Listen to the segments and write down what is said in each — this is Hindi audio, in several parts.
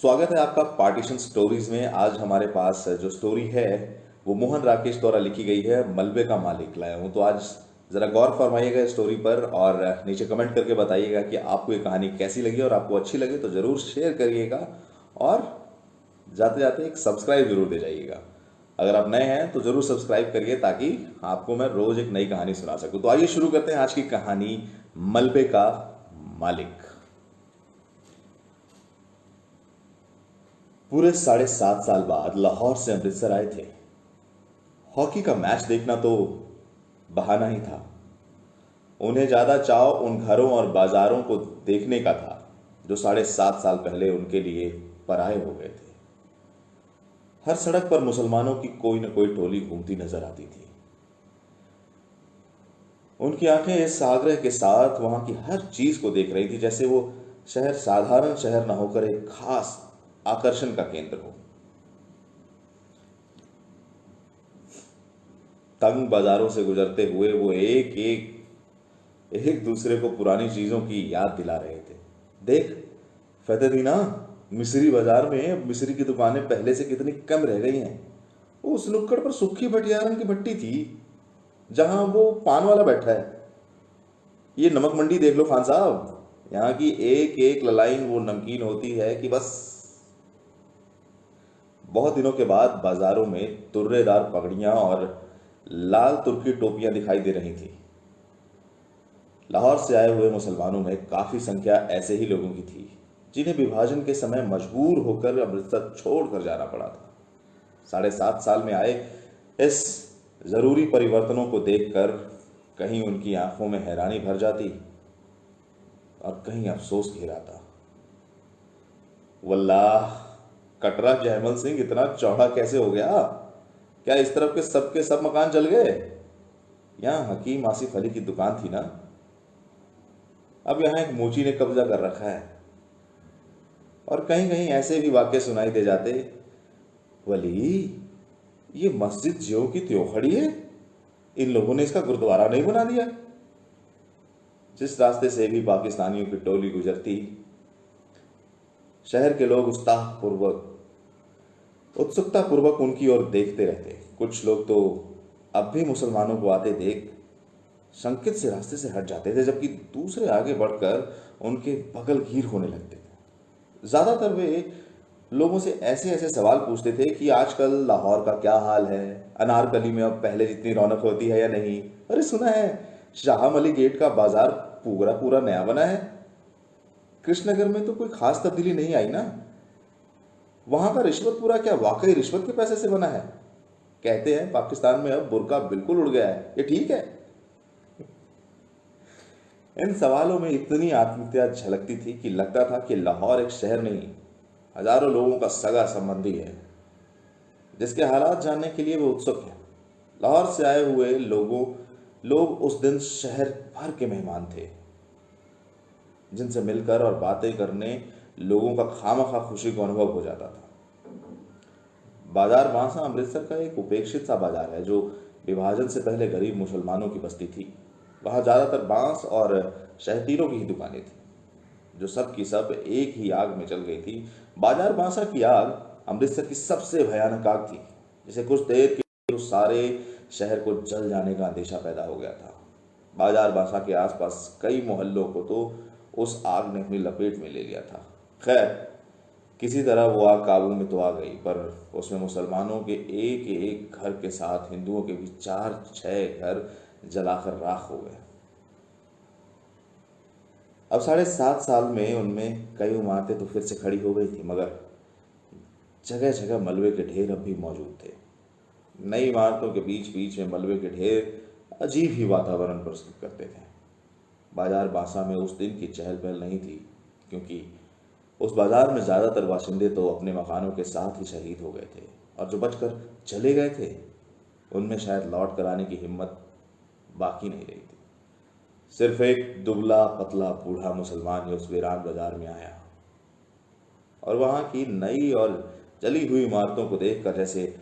स्वागत है आपका पार्टीशन स्टोरीज में। आज हमारे पास जो स्टोरी है वो मोहन राकेश द्वारा लिखी गई है। मलबे का मालिक लाया हूं, तो आज जरा गौर फरमाइएगा इस स्टोरी पर और नीचे कमेंट करके बताइएगा कि आपको ये कहानी कैसी लगी। और आपको अच्छी लगे तो जरूर शेयर करिएगा और जाते जाते एक सब्सक्राइब जरूर दे जाइएगा। अगर आप नए हैं तो जरूर सब्सक्राइब करिए ताकि आपको मैं रोज एक नई कहानी सुना सकूं। तो आइए शुरू करते हैं आज की कहानी, मलबे का मालिक। पूरे 7.5 साल बाद लाहौर से अमृतसर आए थे। हॉकी का मैच देखना तो बहाना ही था। उन्हें ज्यादा चाव उन घरों और बाजारों को देखने का था जो 7.5 साल पहले उनके लिए पराये हो गए थे। हर सड़क पर मुसलमानों की कोई न कोई टोली घूमती नजर आती थी। उनकी आंखें इस आग्रह के साथ वहां की हर चीज को देख रही थी जैसे वो शहर साधारण शहर न होकर एक खास आकर्षण का केंद्र हो। तंग बाजारों से गुजरते हुए वो एक दूसरे को पुरानी चीजों की याद दिला रहे थे। देख फतेदीना, मिस्री बाजार में मिस्री की दुकानें पहले से कितनी कम रह गई हैं। उस नुक्कड़ पर सुक्खी भटियारन की भट्टी थी जहां वो पान वाला बैठा है। ये नमक मंडी देख लो खान साहब, यहाँ की एक एक ललाइन वो नमकीन होती है कि बस। बहुत दिनों के बाद बाजारों में तुर्रेदार पगड़ियां और लाल तुर्की टोपियां दिखाई दे रही थी। लाहौर से आए हुए मुसलमानों में काफी संख्या ऐसे ही लोगों की थी जिन्हें विभाजन के समय मजबूर होकर अमृतसर छोड़कर जाना पड़ा था। 7.5 साल में आए इस जरूरी परिवर्तनों को देखकर कहीं उनकी आंखों में हैरानी भर जाती और कहीं अफसोस घेराता। वल्लाह, कटरा जयमल सिंह इतना चौड़ा कैसे हो गया? क्या इस तरफ के सब मकान जल गए? यहाँ हकीम आसिफ अली की दुकान थी ना, अब यहाँ एक मोची ने कब्जा कर रखा है। और कहीं कहीं ऐसे भी वाक्य सुनाई दे जाते, वली ये मस्जिद ज्यों की त्यों खड़ी है, इन लोगों ने इसका गुरुद्वारा नहीं बना दिया। जिस रास्ते से भी पाकिस्तानियों की टोली गुजरती, शहर के लोग उत्सुकता पूर्वक उनकी ओर देखते रहते। कुछ लोग तो अब भी मुसलमानों को आते देख संकित से रास्ते से हट जाते थे, जबकि दूसरे आगे बढ़कर उनके बगल गिर होने लगते थे। ज्यादातर वे लोगों से ऐसे ऐसे सवाल पूछते थे कि आजकल लाहौर का क्या हाल है, अनारकली में अब पहले जितनी रौनक होती है या नहीं। अरे सुना है शाह अली गेट का बाजार पूरा पूरा नया बना है। कृष्णनगर में तो कोई खास तब्दीली नहीं आई ना? वहां का रिश्वतपुरा क्या वाकई रिश्वत के पैसे से बना है? कहते हैं पाकिस्तान में अब बुर्का बिल्कुल उड़ गया है, ये ठीक है? इन सवालों में इतनी आत्मीयता झलकती थी कि लगता था कि लाहौर एक शहर नहीं, हजारों लोगों का सगा संबंधी है जिसके हालात जानने के लिए वो उत्सुक है। लाहौर से आए हुए लोग उस दिन शहर भर के मेहमान थे, जिनसे मिलकर और बातें करने लोगों का खामखा खुशी को अनुभव हो जाता था। बाजार बांसा अमृतसर का एक उपेक्षित सा बाजार है जो विभाजन से पहले गरीब मुसलमानों की बस्ती थी। वहां ज्यादातर बांस और शहतीरों की ही दुकानें थी जो सब की सब एक ही आग में जल गई थी। बाजार बांसा की आग अमृतसर की सबसे भयानक आग थी, जिसे कुछ देर के लिए उस सारे शहर को जल जाने का अंदेशा पैदा हो गया था। बाजार बांसा के आसपास कई मोहल्लों को तो उस आग ने अपनी लपेट में ले लिया था। खैर, किसी तरह वो आग काबू में तो आ गई, पर उसमें मुसलमानों के एक एक घर के साथ हिंदुओं के भी 4-6 घर जलाकर राख हो गए। अब 7.5 साल में उनमें कई इमारतें तो फिर से खड़ी हो गई थी, मगर जगह जगह मलबे के ढेर अब भी मौजूद थे। नई इमारतों के बीच बीच में मलबे के ढेर अजीब ही वातावरण प्रस्तुत करते थे। बाजार बांसा में उस दिन की चहल पहल नहीं थी, क्योंकि उस बाजार में ज्यादातर बाशिंदे तो अपने मकानों के साथ ही शहीद हो गए थे, और जो बचकर चले गए थे उनमें शायद लौट कर आने की हिम्मत बाकी नहीं रही थी। सिर्फ एक दुबला पतला बूढ़ा मुसलमान ही उस वीरान बाजार में आया और वहां की नई और जली हुई इमारतों को देखकर जैसे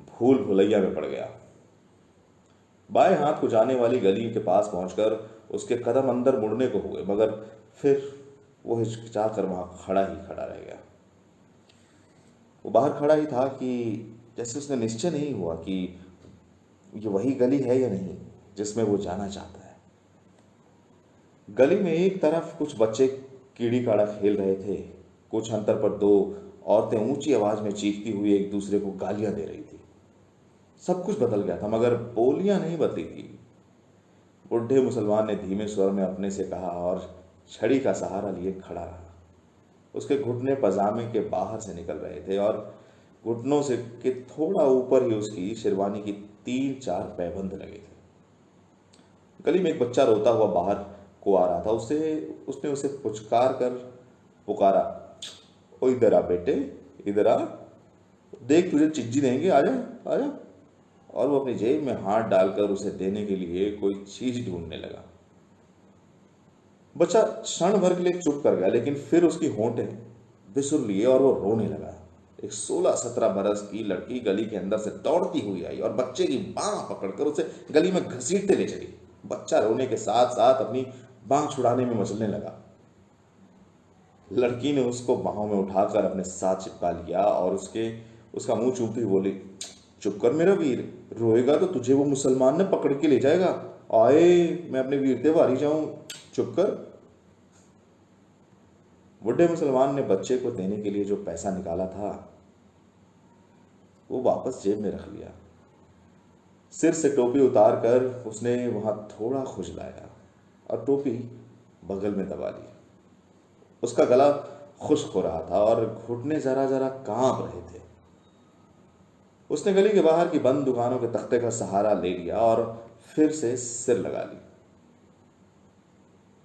भूल भुलैया में पड़ गया। बाएं हाथ को जाने वाली गली के पास पहुंचकर उसके कदम अंदर मुड़ने को हुए, मगर फिर वो हिचकिचा कर वहां खड़ा रह गया। वो बाहर खड़ा ही था कि जैसे उसने निश्चय नहीं हुआ कि ये वही गली है या नहीं जिसमें वो जाना चाहता है। गली में एक तरफ कुछ बच्चे कीड़ी काड़ा खेल रहे थे, कुछ अंतर पर दो औरतें ऊंची आवाज में चीखती हुई एक दूसरे को गालियां दे रही थी। सब कुछ बदल गया था मगर बोलियां नहीं बदली थी। बुढ़े मुसलमान ने धीमे स्वर में अपने से कहा और छड़ी का सहारा लिए खड़ा रहा। उसके घुटने पजामे के बाहर से निकल रहे थे और घुटनों से के थोड़ा ऊपर ही उसकी शेरवानी की 3-4 पैबंद लगे थे। गली में एक बच्चा रोता हुआ बाहर को आ रहा था। उसने उसे पुचकार कर पुकारा, ओ इधर आ बेटे, इधर आ, देख तुझे चिज्जी देंगे, आजा आजा। और वो अपनी जेब में हाथ डालकर उसे देने के लिए कोई चीज ढूंढने लगा। बच्चा क्षण भर के लिए चुप कर गया, लेकिन फिर उसकी होंठें बिसुर लिए और वो रोने लगा। एक 16-17 बरस की लड़की गली के अंदर से दौड़ती हुई आई और बच्चे की बांह पकड़कर उसे गली में घसीटते ले चली। बच्चा रोने के साथ साथ अपनी बांह छुड़ाने में मचलने लगा। लड़की ने उसको बाहों में उठाकर अपने साथ चिपका लिया और उसका मुंह चूमती हुई बोली, चुप कर मेरा वीर, रोएगा तो तुझे वो मुसलमान ने पकड़ के ले जाएगा। आए मैं अपने वीर ते वारी जाऊं, चुप कर। बुढ़े मुसलमान ने बच्चे को देने के लिए जो पैसा निकाला था वो वापस जेब में रख लिया। सिर से टोपी उतार कर उसने वहां थोड़ा खुजलाया और टोपी बगल में दबा ली। उसका गला खुश्क हो रहा था और घुटने जरा जरा कांप रहे थे। उसने गली के बाहर की बंद दुकानों के तख्ते का सहारा ले लिया और फिर से सिर लगा ली।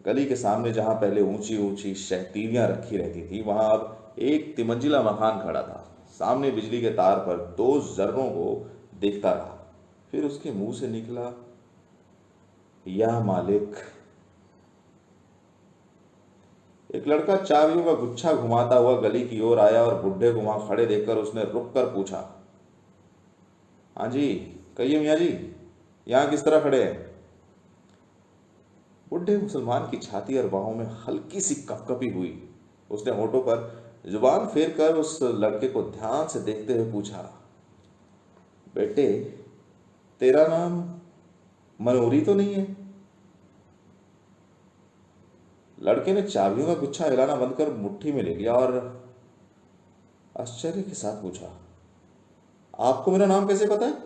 गली के सामने जहां पहले ऊंची ऊंची शहतीरियां रखी रहती थी वहां अब एक तिमंजिला मकान खड़ा था। सामने बिजली के तार पर 2 जर्रों को देखता रहा। फिर उसके मुंह से निकला, या मालिक। एक लड़का चाबियों का गुच्छा घुमाता हुआ गली की ओर आया और बुढ़े को वहां खड़े देखकर उसने रुक कर पूछा, हाँ जी कहिए मियाँ जी, यहां किस तरह खड़े हैं? बुढ़े मुसलमान की छाती और बाहों में हल्की सी कपकपी हुई। उसने होठों पर जुबान फेर कर उस लड़के को ध्यान से देखते हुए पूछा, बेटे तेरा नाम मनोरी तो नहीं है? लड़के ने चाबियों का गुच्छा हिलाना बंद कर मुट्ठी में ले लिया और आश्चर्य के साथ पूछा, आपको मेरा नाम कैसे पता है?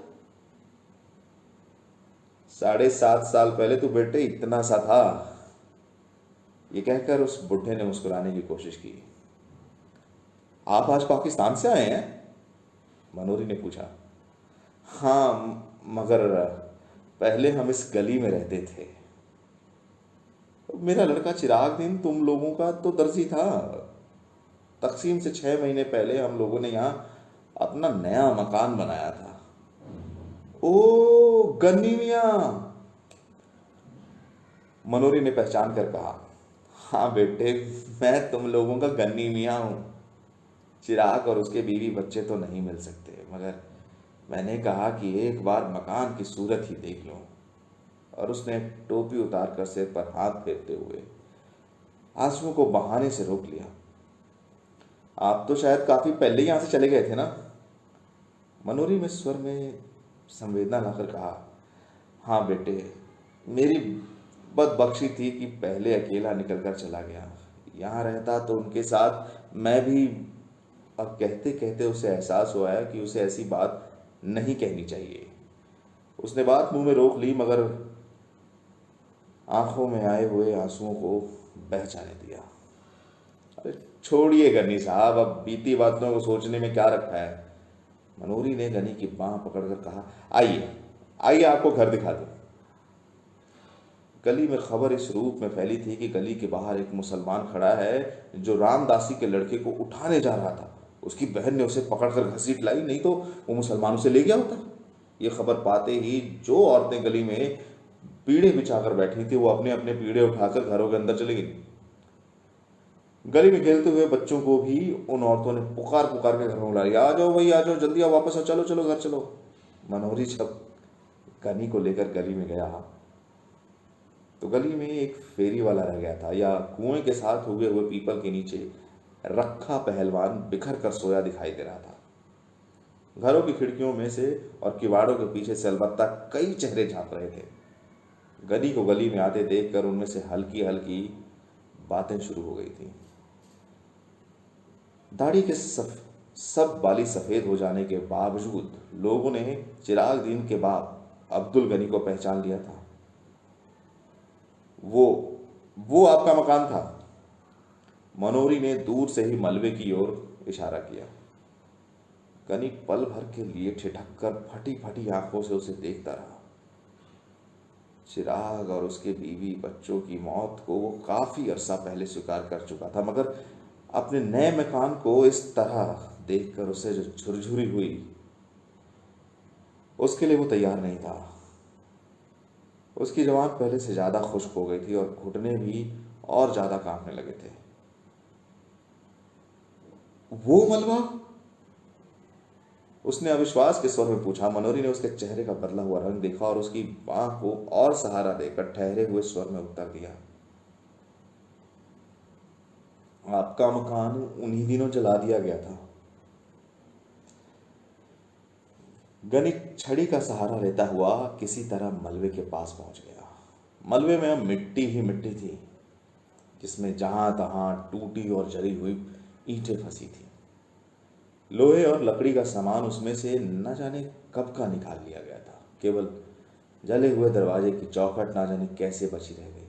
7.5 साल पहले तो बेटे इतना सा था। ये कहकर उस बुढ़े ने मुस्कुराने की कोशिश की। आप आज पाकिस्तान से आए हैं? मनोरी ने पूछा। हाँ, मगर पहले हम इस गली में रहते थे। मेरा लड़का चिराग दिन तुम लोगों का तो दर्जी था। तकसीम से 6 महीने पहले हम लोगों ने यहाँ अपना नया मकान बनाया था। ओ गन्नी मियाँ, मनोरी ने पहचान कर कहा। हाँ बेटे, मैं तुम लोगों का गन्नी मियाँ हूँ। चिराग और उसके बीवी बच्चे तो नहीं मिल सकते, मगर मैंने कहा कि एक बार मकान की सूरत ही देख लूं। और उसने टोपी उतार कर सिर पर हाथ फेरते हुए आंसुओं को बहाने से रोक लिया। आप तो शायद काफी पहले ही यहां से चले गए थे ना? मनोरी में स्वर में संवेदना लाकर कहा, हाँ बेटे, मेरी बदबख्शी थी कि पहले अकेला निकलकर चला गया। यहाँ रहता तो उनके साथ मैं भी। अब कहते कहते उसे एहसास हुआ है कि उसे ऐसी बात नहीं कहनी चाहिए। उसने बात मुंह में रोक ली मगर आंखों में आए हुए आंसुओं को बह जाने दिया। अरे छोड़िए गनी साहब, अब बीती बातों को सोचने में क्या रखा है? मनोरी ने गनी की बांह पकड़कर कहा, आइए आइए आपको घर दिखा दूं। गली में खबर इस रूप में फैली थी कि गली के बाहर एक मुसलमान खड़ा है जो रामदासी के लड़के को उठाने जा रहा था। उसकी बहन ने उसे पकड़कर घसीट लाई, नहीं तो वो मुसलमान उसे ले गया होता। ये खबर पाते ही जो औरतें गली में पीढ़े बिछाकर बैठी थी वो अपने अपने पीढ़े उठाकर घरों के अंदर चली गई। गली में खेलते हुए बच्चों को भी उन औरतों ने पुकार पुकार के घर में बुला लिया, आ जाओ भाई आ जाओ, जल्दी आओ, वापस आओ, चलो चलो घर चलो। मनोरी जब गनी को लेकर गली में गया तो गली में एक फेरी वाला रह गया था, या कुएं के साथ उगे हुए पीपल के नीचे रखा पहलवान बिखर कर सोया दिखाई दे रहा था। घरों की खिड़कियों में से और किवाड़ों के पीछे से अलबत्ता कई चेहरे झांक रहे थे। गनी को गली में आते देखकर उनमें से हल्की हल्की बातें शुरू हो गई थी। दाढ़ी के सब बाली सफेद हो जाने के बावजूद लोगों ने चिराग दीन के बाप अब्दुल गनी को पहचान लिया था। वो आपका मकान था। मनोरी ने दूर से ही मलबे की ओर इशारा किया। गनी पल भर के लिए ठिठक कर फटी फटी आंखों से उसे देखता रहा। चिराग और उसके बीवी बच्चों की मौत को वो काफी अरसा पहले स्वीकार कर चुका था, मगर अपने नए मकान को इस तरह देखकर उसे जो झुरझुरी हुई, उसके लिए वो तैयार नहीं था। उसकी जवान पहले से ज्यादा खुश्क हो गई थी और घुटने भी और ज्यादा कांपने लगे थे। वो मलबा? उसने अविश्वास के स्वर में पूछा। मनोरी ने उसके चेहरे का बदला हुआ रंग देखा और उसकी बांह को और सहारा देकर ठहरे हुए स्वर में उत्तर दिया, आपका मकान उन्हीं दिनों जला दिया गया था। गनी छड़ी का सहारा लेता हुआ किसी तरह मलबे के पास पहुंच गया। मलबे में अब मिट्टी ही मिट्टी थी, जिसमें जहां तहां टूटी और जली हुई ईंटें फंसी थी। लोहे और लकड़ी का सामान उसमें से न जाने कब का निकाल लिया गया था। केवल जले हुए दरवाजे की चौखट न जाने कैसे बची रह गई,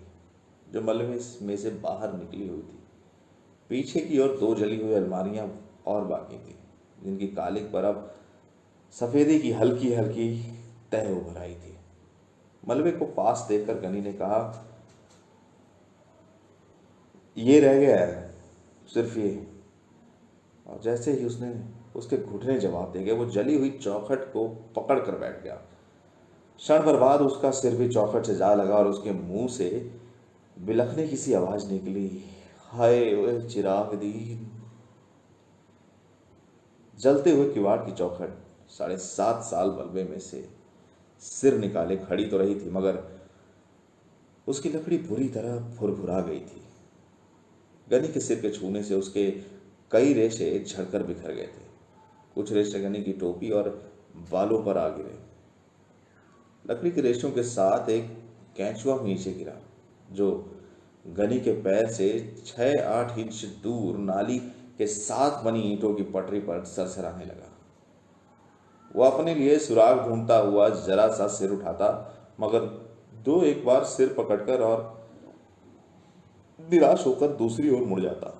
जो मलबे में से बाहर निकली हुई थी। पीछे की ओर 2 जली हुई अलमारियां और बाकी थी, जिनकी कालिक पर अब सफेदी की हल्की हल्की तह उभर आई थी। मलबे को पास देखकर गनी ने कहा, ये रह गया है, सिर्फ ये। और जैसे ही उसने उसके घुटने जवाब दे गए, वो जली हुई चौखट को पकड़ कर बैठ गया। क्षण भर बाद उसका सिर भी चौखट से जा लगा और उसके मुंह से बिलखने की सी आवाज निकली, हाय ओए चिराग दीन। जलते हुए किवाड़ की चौखट 7.5 साल मलबे में से सिर निकाले खड़ी तो रही थी, मगर उसकी लकड़ी बुरी तरह फुरफुरा गई थी। गनी के सिर के छूने से उसके कई रेशे झड़कर बिखर गए थे। कुछ रेशे गनी की टोपी और बालों पर आ गिरे। लकड़ी के रेशों के साथ एक कैंचुआ नीचे गिरा, जो गनी के पैर से 6-8 इंच दूर नाली के साथ बनी ईंटों की पटरी पर सरसराने लगा। वो अपने लिए सुराग ढूंढता हुआ जरा सा सिर उठाता, मगर 2-1 बार सिर पकड़कर और निराश होकर दूसरी ओर मुड़ जाता।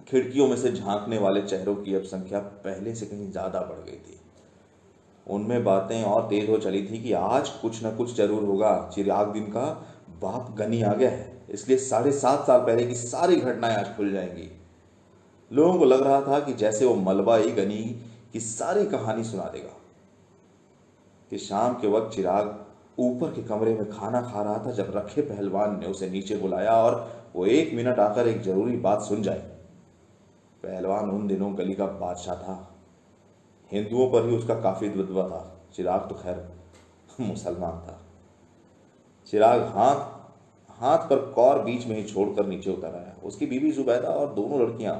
खिड़कियों में से झांकने वाले चेहरों की अब संख्या पहले से कहीं ज्यादा बढ़ गई थी। उनमें बातें और तेज हो चली थी कि आज कुछ न कुछ जरूर होगा। चिराग दिन का बाप गनी आ गया है, इसलिए 7.5 साल पहले की सारी घटनाएं आज खुल जाएंगी। लोगों को लग रहा था कि जैसे वो मलबा ही गनी की सारी कहानी सुना देगा। कि शाम के वक्त चिराग ऊपर के कमरे में खाना खा रहा था, जब रखे पहलवान ने उसे नीचे बुलाया और वो 1 मिनट आकर एक जरूरी बात सुन जाए। पहलवान उन दिनों गली का बादशाह था। हिंदुओं पर ही उसका काफी दबदबा था। चिराग तो खैर मुसलमान था। चिराग हाथ पर कौर बीच में ही छोड़कर नीचे उतर आया। उसकी बीवी जुबैदा और दोनों लड़कियां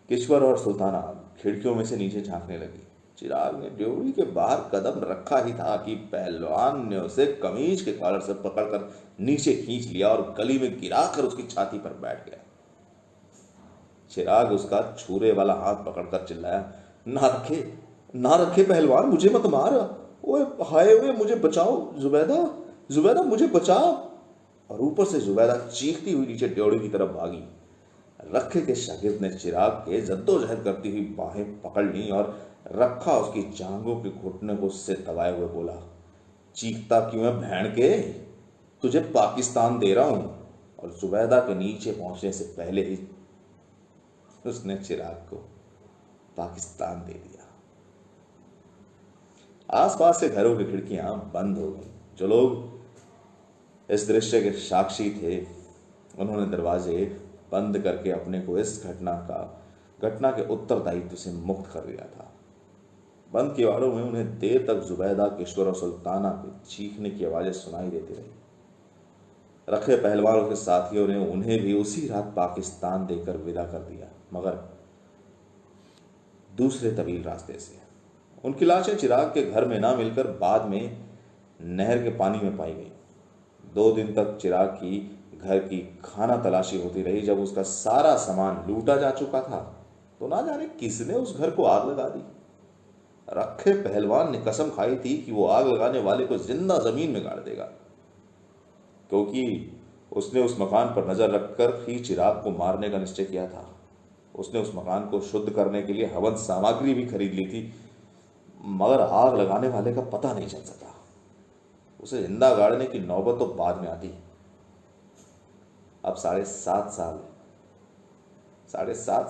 किश्वर और सुल्ताना खिड़कियों में से नीचे झांकने लगी। चिराग ने ड्योढ़ी के बाहर कदम रखा ही था कि पहलवान ने उसे कमीज के कॉलर से पकड़कर नीचे खींच लिया और गली में गिराकर उसकी छाती पर बैठ गया। चिराग उसका छुरे वाला हाथ पकड़कर चिल्लाया, ना रखे पहलवान, मुझे मत मार। ओए हाय ओए, मुझे बचाओ जुबैदा मुझे बचाओ। और ऊपर से जुबैदा चीखती हुई नीचे ड्योढ़ी की तरफ भागी। रखे के शागिर्द ने चिराग के जद्दोजहद करती हुई बाहें पकड़ ली और रखा उसकी जांघों के घुटने को उससे दबाए हुए बोला, चीखता क्यों है भैंड के, तुझे पाकिस्तान दे रहा हूं। और जुबैदा के नीचे पहुंचने से पहले ही उसने चिराग को पाकिस्तान दे दिया। आसपास के घरों की खिड़कियां बंद हो गई। जो लोग इस दृश्य के साक्षी थे, उन्होंने दरवाजे बंद करके अपने को इस घटना के उत्तरदायित्व से मुक्त कर दिया था। बंद किवाड़ों में उन्हें देर तक जुबैदा, किश्वर और सुल्ताना के चीखने की आवाजें सुनाई देती रही। रखे पहलवानों के साथियों ने उन्हें भी उसी रात पाकिस्तान देकर विदा कर दिया, मगर दूसरे तवील रास्ते से। उनकी लाशें चिराग के घर में ना मिलकर बाद में नहर के पानी में पाई गई। 2 दिन तक चिराग की घर की खाना तलाशी होती रही। जब उसका सारा सामान लूटा जा चुका था तो ना जाने किसने उस घर को आग लगा दी। रखे पहलवान ने कसम खाई थी कि वो आग लगाने वाले को जिंदा जमीन में गाड़ देगा, क्योंकि उसने उस मकान पर नजर रखकर ही चिराग को मारने का निश्चय किया था। उसने उस मकान को शुद्ध करने के लिए हवन सामग्री भी खरीद ली थी, मगर आग लगाने वाले का पता नहीं चल सका। उसे जिंदा गाड़ने की नौबत तो बाद में आती। अब 7.5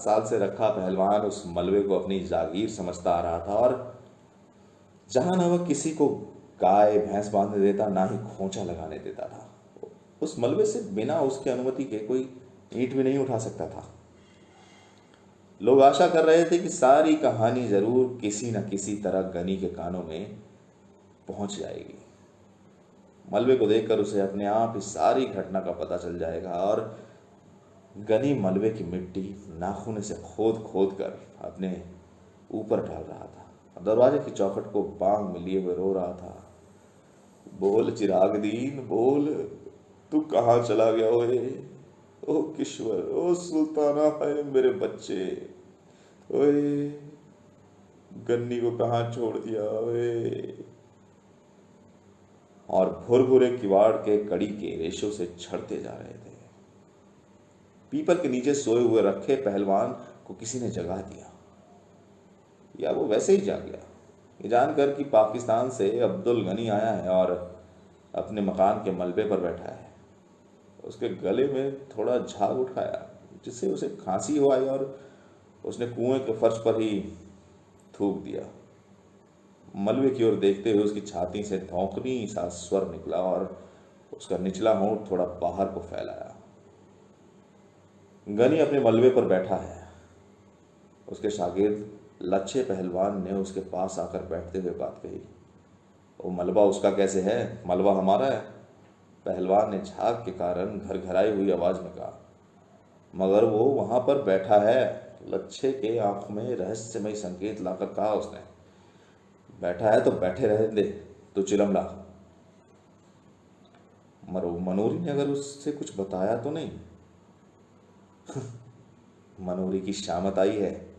साल से रखा पहलवान उस मलबे को अपनी जागीर समझता आ रहा था, और जहां न वह किसी को गाय भैंस बांधने देता, ना ही खोंचा लगाने देता था। उस मलबे से बिना उसकी अनुमति के कोई ईंट भी नहीं उठा सकता था। लोग आशा कर रहे थे कि सारी कहानी जरूर किसी न किसी तरह गनी के कानों में पहुंच जाएगी। मलबे को देखकर उसे अपने आप इस सारी घटना का पता चल जाएगा, और गनी मलबे की मिट्टी नाखूने से खोद खोद कर अपने ऊपर डाल रहा था। दरवाजे की चौखट को बांग में लिए हुए रो रहा था। बोल चिरागदीन बोल, तू कहाँ चला गया ओए? ओ किश्वर, ओ सुल्ताना, है मेरे बच्चे, ओए गन्नी को कहाँ छोड़ दिया ओए? और भुरभुरे किवाड़ के कड़ी के रेशों से छड़ते जा रहे थे। पीपल के नीचे सोए हुए रखे पहलवान को किसी ने जगा दिया, या वो वैसे ही जाग गया। ये जानकर कि पाकिस्तान से अब्दुल गनी आया है और अपने मकान के मलबे पर बैठा है, उसके गले में थोड़ा झाग उठाया, जिससे उसे खांसी हो आई, और उसने कुएं के फर्श पर ही थूक दिया। मलबे की ओर देखते हुए उसकी छाती से धौंकनी सा स्वर निकला, और उसका निचला होंठ थोड़ा बाहर को फैलाया। गनी अपने मलबे पर बैठा है। उसके शागिर्द लच्छे पहलवान ने उसके पास आकर बैठते हुए बात कही। वो मलबा उसका कैसे है, मलबा हमारा है, पहलवान ने झाग के कारण घर घराई हुई आवाज में कहा। मगर वो वहां पर बैठा है, लच्छे के आंखों में रहस्यमय संकेत लाकर कहा उसने। बैठा है तो बैठे रहने दे, तो चिलम ला। मनोरी ने अगर उससे कुछ बताया तो नहीं? मनोरी की शामत आई है।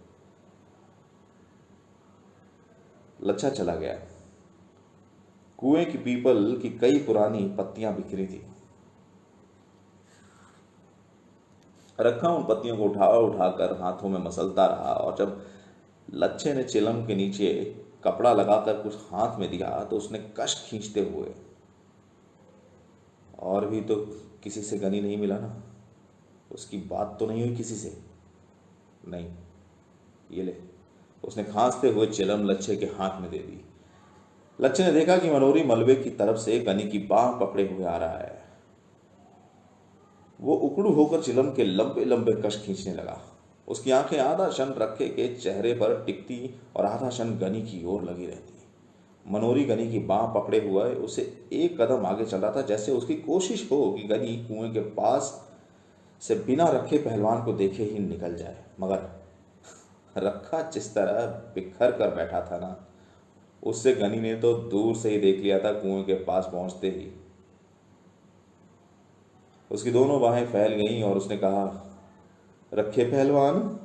लच्छा चला गया। कुएं की पीपल की कई पुरानी पत्तियां बिखरी थी। रखा उन पत्तियों को उठा उठाकर हाथों में मसलता रहा, और जब लच्छे ने चिलम के नीचे कपड़ा लगाकर कुछ हाथ में दिया तो उसने कश खींचते हुए, और भी तो किसी से गनी नहीं मिला ना, उसकी बात तो नहीं हुई किसी से? नहीं, ये ले। उसने खांसते हुए चिलम लच्छे के हाथ में दे दी। लच्छे ने देखा कि मनोरी मलबे की तरफ से गनी की बांह पकड़े हुए आ रहा है। वो उकड़ू होकर चिलम के लंबे लंबे कश खींचने लगा। उसकी आंखें आधा क्षण रखे के चेहरे पर टिकती और आधा क्षण गनी की ओर लगी रहती। मनोरी गनी की बांह पकड़े हुए उसे एक कदम आगे चल रहा था, जैसे उसकी कोशिश हो कि गनी कुएं के पास से बिना रखे पहलवान को देखे ही निकल जाए। मगर रखा जिस तरह बिखर कर बैठा था ना, उससे गनी ने तो दूर से ही देख लिया था। कुएं के पास पहुंचते ही उसकी दोनों बाहें फैल गईं और उसने कहा, रखे पहलवान।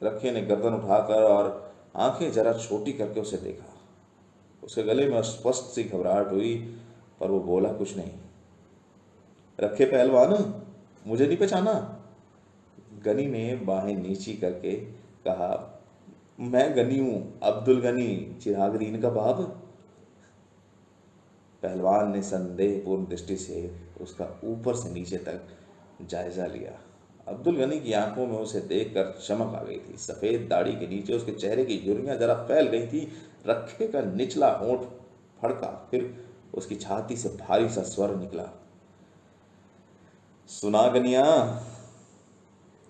रखे ने गर्दन उठाकर और आंखें जरा छोटी करके उसे देखा। उसके गले में स्पष्ट सी घबराहट हुई, पर वो बोला कुछ नहीं। रखे पहलवान, मुझे नहीं पहचाना? गनी ने बाहें नीची करके कहा, मैं गनी हूं, अब्दुल गनी, चिरागदीन का बाप। पहलवान ने संदेहपूर्ण दृष्टि से उसका ऊपर से नीचे तक जायजा लिया। अब्दुल गनी की आंखों में उसे देखकर चमक आ गई थी। सफेद दाढ़ी के नीचे उसके चेहरे की झुर्रियां जरा फैल गई थी। रखे का निचला होंठ फड़का, फिर उसकी छाती से भारी सा स्वर निकला, सुना गनिया,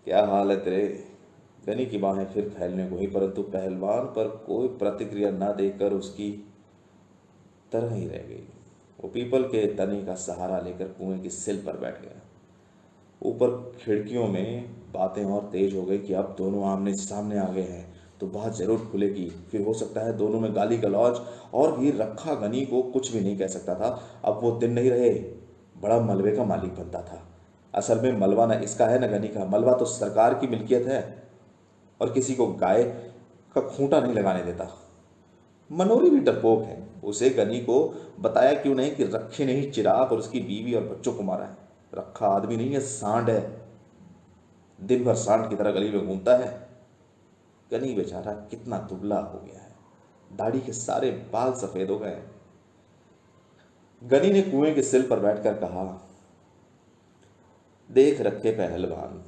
क्या हाल है तेरे? गनी की बाहें फिर फैलने को हुई, परंतु पहलवान पर कोई प्रतिक्रिया न देकर उसकी तरह ही रह गई। वो पीपल के तने का सहारा लेकर कुएं की सिल पर बैठ गया। ऊपर खिड़कियों में बातें और तेज हो गई कि अब दोनों आमने सामने आ गए हैं। तो बात जरूर खुलेगी। फिर हो सकता है दोनों में गाली गलौज, और भी रखा गनी को कुछ भी नहीं कह सकता था। अब वो दिन नहीं रहे, बड़ा मलबे का मालिक बनता था। असल में मलबा न इसका है न गनी का, मलबा तो सरकार की मिल्कियत है और किसी को गाय का खूंटा नहीं लगाने देता। मनोरी भी डरपोक है। उसे गनी को बताया क्यों नहीं कि रखे ने ही चिराग और उसकी बीवी और बच्चों को मारा है। रखा आदमी नहीं है, सांड है। दिन भर सांड की तरह गली में घूमता है। गनी बेचारा कितना दुबला हो गया है, दाढ़ी के सारे बाल सफेद हो गए हैं। गनी ने कुएं के सिल पर बैठकर कहा, देख रखे पहलवान,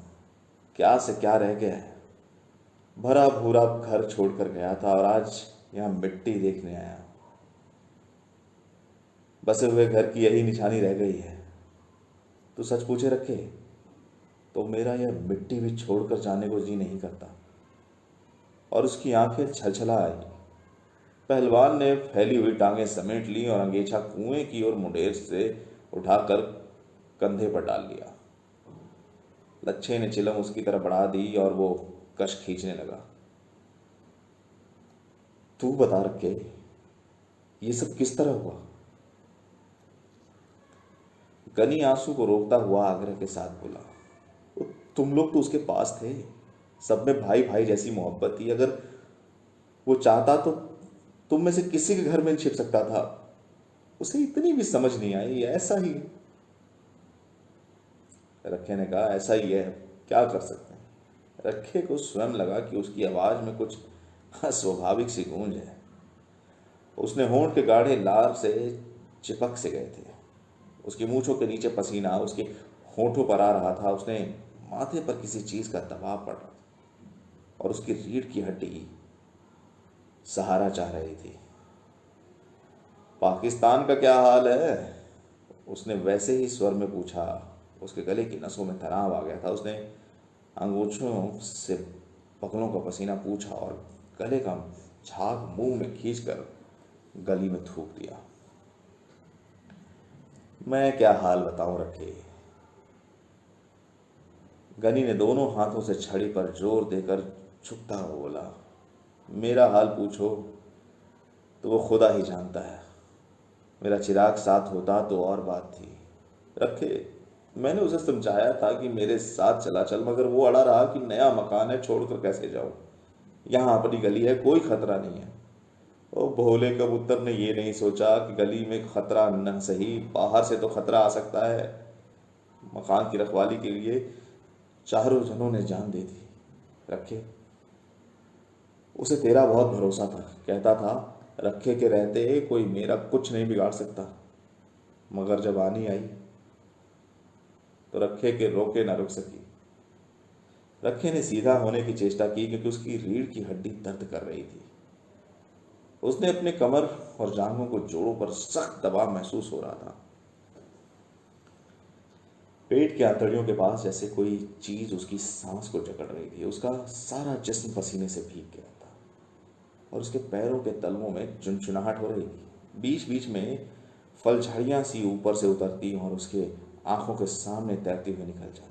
क्या से क्या रह गया है। भरा भूरा घर छोड़कर गया था और आज यहां मिट्टी देखने आया। बसे हुए घर की यही निशानी रह गई है। तू सच पूछे रखे तो मेरा यह मिट्टी भी छोड़कर जाने को जी नहीं करता। और उसकी आंखें छलछला आई। पहलवान ने फैली हुई टांगें समेट ली और अंगेछा कुएं की ओर मुंडेर से उठाकर कंधे पर डाल लिया। लच्छे ने चिलम उसकी तरफ बढ़ा दी और वो कश खींचने लगा। तू बता रखे, ये सब किस तरह हुआ। गनी आंसू को रोकता हुआ आग्रह के साथ बोला, तुम लोग तो उसके पास थे, सब में भाई भाई जैसी मोहब्बत थी। अगर वो चाहता तो तुम में से किसी के घर में छिप सकता था। उसे इतनी भी समझ नहीं आई। ऐसा ही रखे ने कहा, ऐसा ही है, क्या कर सकते हैं। रखे को स्वयं लगा कि उसकी आवाज में कुछ स्वाभाविक सी गूंज है। उसने होंठ के गाढ़े लार से चिपक से गए थे। उसकी मूंछों के नीचे पसीना उसके होंठों पर आ रहा था। उसने माथे पर किसी चीज का दबाव पड़ रहा था और उसकी रीढ़ की हड्डी सहारा चाह रही थी। पाकिस्तान का क्या हाल है, उसने वैसे ही स्वर में पूछा। उसके गले की नसों में तनाव आ गया था। उसने अंगूठों से पगलों का पसीना पूछा और गले का झाग मुंह में खींचकर गली में थूक दिया। मैं क्या हाल बताऊं रखे। गनी ने दोनों हाथों से छड़ी पर जोर देकर झुकता हुआ बोला, मेरा हाल पूछो तो वो खुदा ही जानता है। मेरा चिराग साथ होता तो और बात थी। रखे, मैंने उसे समझाया था कि मेरे साथ चला चल, मगर वो अड़ा रहा कि नया मकान है, छोड़कर कैसे जाऊं। यहाँ अपनी गली है, कोई खतरा नहीं है। ओ भोले कबूतर ने ये नहीं सोचा कि गली में खतरा न सही, बाहर से तो खतरा आ सकता है। मकान की रखवाली के लिए चारों जनों ने जान दे दी। रखे, उसे तेरा बहुत भरोसा था। कहता था रखे के रहते कोई मेरा कुछ नहीं बिगाड़ सकता। मगर जब आनी आई तो रखे के रोके ना रुक सकी। रखे ने सीधा होने की चेष्टा की क्योंकि उसकी रीढ़ की हड्डी दर्द कर रही थी। उसने अपने कमर और जांघों को जोड़ों पर सख्त दबाव महसूस हो रहा था। पेट के आंतड़ियों के पास जैसे कोई चीज उसकी सांस को जकड़ रही थी। उसका सारा जिस्म पसीने से भीग गया था और उसके पैरों के तलवों में चुनचुनाहट हो रही थी। बीच बीच में फलझड़ियां सी ऊपर से उतरती और उसके आंखों के सामने तैरती हुई निकल जाती।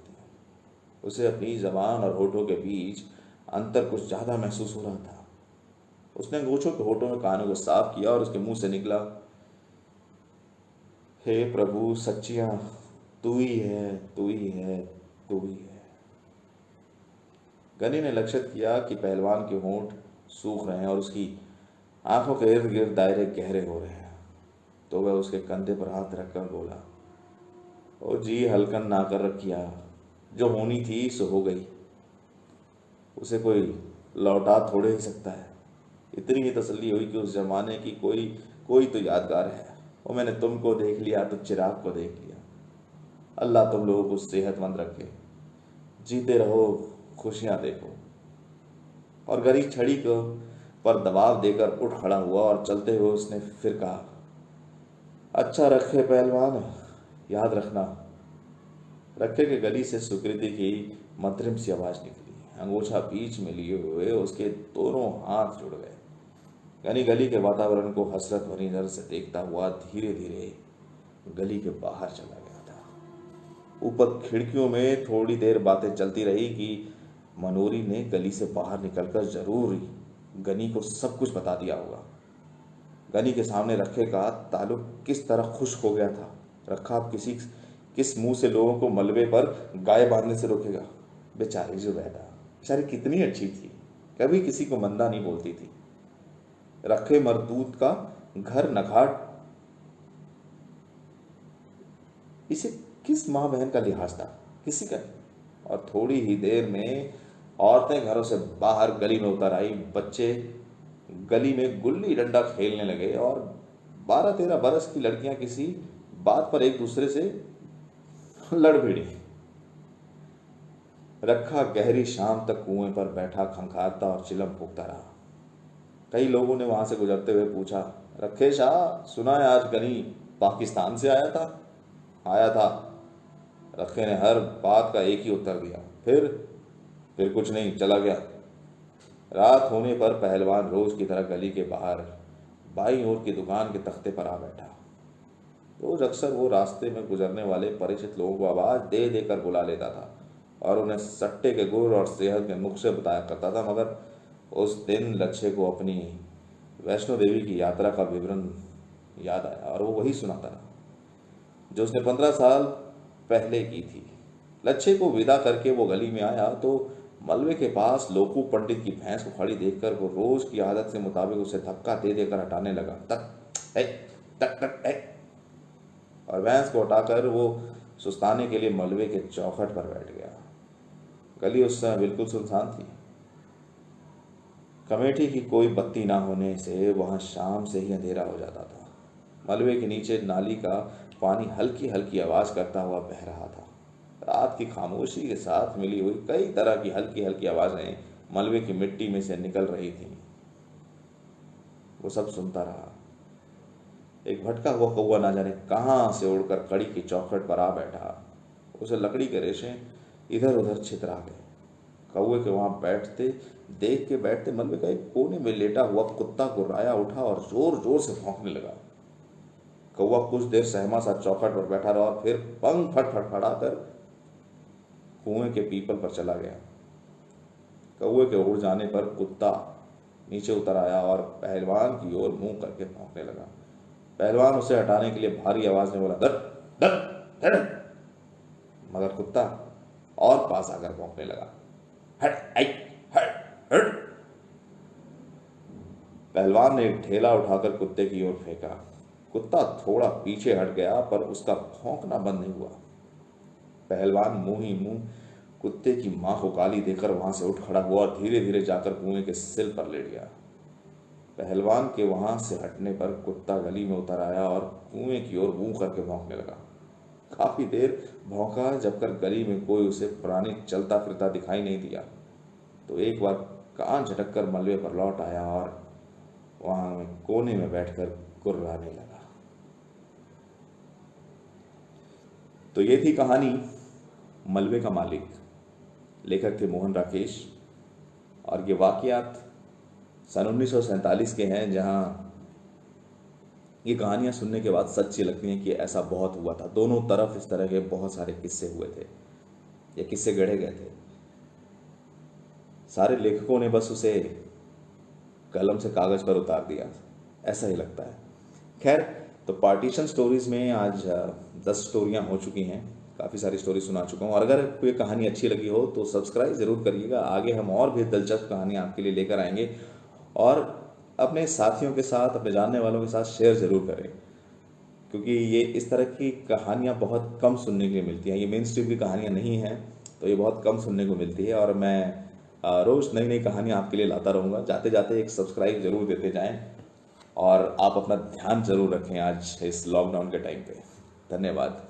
उसे अपनी जबान और होठों के बीच अंतर कुछ ज्यादा महसूस हो रहा था। उसने अंगूठों के होठों में कानों को साफ किया और उसके मुंह से निकला, हे प्रभु सच्चिया, तू ही है, तू ही है, तू ही है। गनी ने लक्षित किया कि पहलवान के होंठ सूख रहे हैं और उसकी आंखों के इर्द गिर्द दायरे गहरे हो रहे हैं। तो वह उसके कंधे पर हाथ रखकर बोला, ओ जी हल्कन ना कर रखिया, जो होनी थी सो हो गई। उसे कोई लौटा थोड़े ही सकता है। इतनी ही तसल्ली हुई कि उस जमाने की कोई कोई तो यादगार है। और मैंने तुमको देख लिया तो चिराग को देख लिया। अल्लाह तुम लोगों को सेहतमंद रखे, जीते रहो, खुशियां देखो। और गरीब छड़ी को पर दबाव देकर उठ खड़ा हुआ और चलते हुए उसने फिर कहा, अच्छा रखे पहलवान, याद रखना। रखे के गली से सुकृति की मध्यम सी आवाज निकली। अंगोछा बीच में लिए हुए उसके दोनों हाथ जुड़ गए। गनी गली के वातावरण को हसरत भरी नजर से देखता हुआ धीरे धीरे गली के बाहर चला गया था। ऊपर खिड़कियों में थोड़ी देर बातें चलती रही कि मनोरी ने गली से बाहर निकलकर जरूर गनी को सब कुछ बता दिया होगा। गनी के सामने रखे का ताल्लुक किस तरह खुश हो गया था। रखा अब किस मुंह से लोगों को मलबे पर गाय बांधने से रोकेगा। बेचारी जुबैदा, बेचारी कितनी अच्छी थी, कभी किसी को मंदा नहीं बोलती थी। रखे मरदूत का घर नघाट, इसे किस माँ बहन का लिहाज था, किसी का नहीं। और थोड़ी ही देर में औरतें घरों से बाहर गली में उतर आई। बच्चे गली में गुल्ली डंडा खेलने लगे और 12-13 बरस की लड़कियां किसी बात पर एक दूसरे से लड़ भिड़ी। रखा गहरी शाम तक कुएं पर बैठा खंखारता और चिलम फूकता रहा। कई लोगों ने वहां से गुजरते हुए पूछा, रखे शाह, सुना है आज गनी पाकिस्तान से आया था? आया था। रखे ने हर बात का एक ही उत्तर दिया, फिर कुछ नहीं, चला गया। रात होने पर पहलवान रोज की तरह गली के बाहर बाईं ओर की दुकान के तख्ते पर आ बैठा। रोज अक्सर वो रास्ते में गुजरने वाले परिचित लोगों को आवाज दे देकर बुला लेता था और उन्हें सट्टे के गुर और सेहत के नुस्खे बताया करता था। मगर उस दिन लच्छे को अपनी वैष्णो देवी की यात्रा का विवरण याद आया और वो वही सुनाता रहा जो उसने 15 साल पहले की थी। लच्छे को विदा करके वो गली में आया तो मलबे के पास लोकू पंडित की भैंस को खड़ी देखकर वो रोज की आदत से मुताबिक उसे धक्का दे देकर हटाने लगा। तक है, तक तक है। और भैंस को हटाकर वो सुस्ताने के लिए मलबे के चौखट पर बैठ गया। गली उस समय बिल्कुल सुनसान थी। कमेटी की कोई बत्ती ना होने से वहां शाम से ही अंधेरा हो जाता था। मलबे के नीचे नाली का पानी हल्की हल्की आवाज करता हुआ बह रहा था। रात की खामोशी के साथ मिली हुई कई तरह की हल्की हल्की आवाजें मलबे की मिट्टी में से निकल रही थीं। वो सब सुनता रहा। एक भटका हुआ कौवा ना जाने कहां से उड़कर कड़ी की चौखट पर आ बैठा। उसे लकड़ी के रेशे इधर उधर छितरा गए। कौवे के वहां बैठते मलबे का एक कोने में लेटा हुआ कुत्ता गुर्राया उठा और जोर जोर से भौंकने लगा। कौवा कुछ देर सहमा सा चौखट पर बैठा रहा और फिर पंख फड़फड़ाकर कुएं के पीपल पर चला गया। कौवे के उड़ जाने पर कुत्ता नीचे उतर आया और पहलवान की ओर मुंह करके भौंकने लगा। पहलवान उसे हटाने के लिए भारी आवाज में बोला, दर दर दर। मगर कुत्ता और पास आकर भौंकने लगा, हट आई हट हट। पहलवान ने एक ठेला उठाकर कुत्ते की ओर फेंका। कुत्ता थोड़ा पीछे हट गया पर उसका भौंकना बंद नहीं हुआ। पहलवान मुंह ही मुंह कुत्ते की मां को गाली देकर वहां से उठ खड़ा हुआ और धीरे धीरे जाकर कुएं के सिल पर लेट गया। पहलवान के वहां से हटने पर कुत्ता गली में उतर आया और कुएं की ओर मुंह करके भौंकने लगा। काफी देर भौंका, जब कर गली में कोई उसे प्राणी चलता फिरता दिखाई नहीं दिया तो एक बार कान झटक कर मलबे पर लौट आया और वहां में कोने में बैठकर गुर्राने लगा। तो ये थी कहानी मलबे का मालिक। लेखक थे मोहन राकेश और ये वाकयात सन 1947 के हैं, जहां ये कहानियां सुनने के बाद सच्ची लगती हैं कि ऐसा बहुत हुआ था। दोनों तरफ इस तरह के बहुत सारे किस्से हुए थे, ये किस्से गढ़े गए थे। सारे लेखकों ने बस उसे कलम से कागज पर उतार दिया, ऐसा ही लगता है। खैर, तो पार्टीशन स्टोरीज में आज 10 स्टोरियां हो चुकी हैं, काफ़ी सारी स्टोरी सुना चुका हूँ। और अगर कोई कहानी अच्छी लगी हो तो सब्सक्राइब ज़रूर करिएगा। आगे हम और भी दिलचस्प कहानियाँ आपके लिए लेकर आएंगे और अपने साथियों के साथ, अपने जानने वालों के साथ शेयर ज़रूर करें, क्योंकि ये इस तरह की कहानियाँ बहुत कम सुनने के लिए मिलती हैं। ये मेन स्ट्रीम की कहानियाँ नहीं हैं, तो ये बहुत कम सुनने को मिलती है। और मैं रोज़ नई नई कहानियाँ आपके लिए लाता रहूँगा। जाते जाते एक सब्सक्राइब ज़रूर देते जाएँ और आप अपना ध्यान ज़रूर रखें आज इस लॉकडाउन के टाइम पे। धन्यवाद।